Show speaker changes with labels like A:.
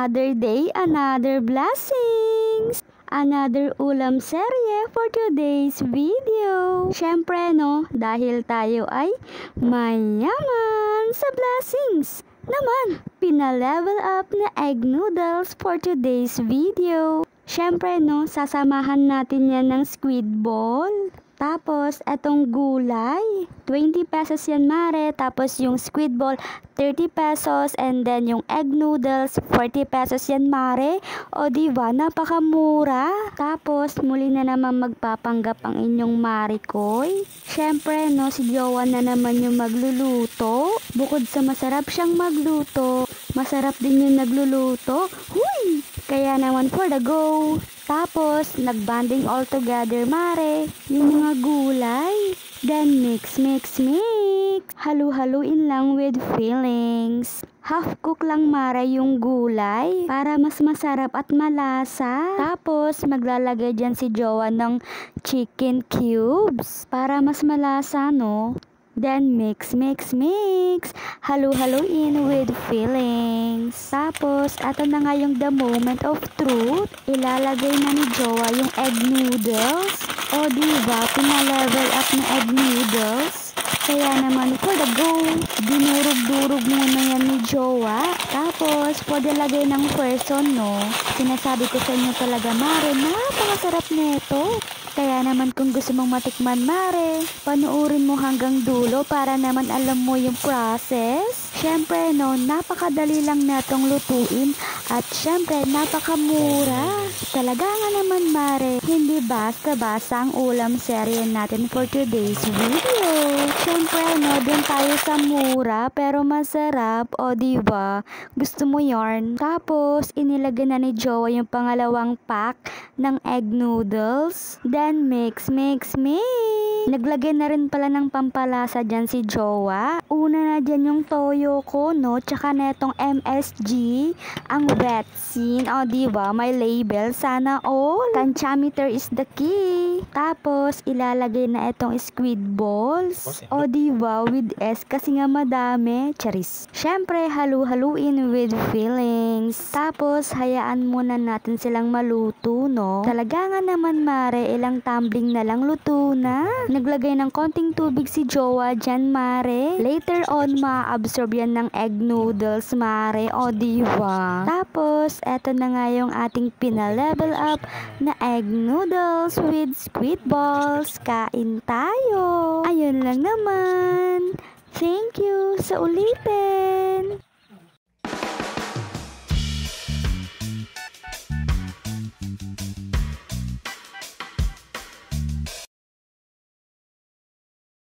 A: Another day, another blessings. Another ulam serye for today's video. Syempre no, dahil tayo ay mayaman sa blessings naman. Pina-level up na egg noodles for today's video. Syempre no, sasamahan natin yan ng squid ball. Tapos, etong gulay, 20 pesos yan mare. Tapos, yung squid ball, 30 pesos. And then, yung egg noodles, 40 pesos yan mare. O diba, napakamura. Tapos, muli na naman magpapanggap ang inyong marikoy. Syempre, no, si Jowa na naman yung magluluto. Bukod sa masarap siyang magluto, masarap din yung nagluluto. Huy! Kaya naman for the go. Tapos, nagbanding all together, mare. Yung mga gulay. Then, mix. Halu-haluin lang with fillings. Half cook lang, mare, yung gulay para mas masarap at malasa. Tapos, maglalagay dyan si Jowa ng chicken cubes para mas malasa, no? Then, mix. Halu-haluin with fillings. Tapos, ato na nga yung the moment of truth. Ilalagay na ni Jowa yung egg noodles. O, diba? Pina-level up na egg noodles. Kaya naman, for the go, dinurog-durog muna yan ni Jowa. Tapos, pwede lagay ng person, no? Sinasabi ko sa inyo talaga, mare, napakasarap nito. Kaya naman kung gusto mong matikman, mare, panuorin mo hanggang dulo para naman alam mo yung process. Syempre, no, napakadali lang natong lutuin at syempre, napakamura. Talaga nga naman, mare, hindi basta-basta ang ulam serye natin for today's video. Syempre, no, dun tayo sa mura pero masarap, o diba? Gusto mo yarn? Tapos, inilagay na ni Jowa yung pangalawang pack ng egg noodles. Then, mix. Naglagay na rin pala ng pampalasa dyan si Jowa. Una na dyan yung toyo ko, no? Tsaka netong MSG, ang vetsin. O, diba? May label. Sana all. Tantiameter is the key. Tapos, ilalagay na itong squid balls. O, diba? With S. Kasi nga madami. Charis. Syempre, halu-haluin with fillings. Tapos, hayaan muna natin silang maluto, no? Talaga nga naman, mare, ilang tumbling na lang luto na. Naglagay ng konting tubig si Jowa dyan, mare. Later on, ma-absorb yan ng egg noodles, mare. O, diba? Tapos, eto na nga yung ating pina-level up na egg noodles with squid balls. Kain tayo! Ayun lang naman. Thank you sa ulitin!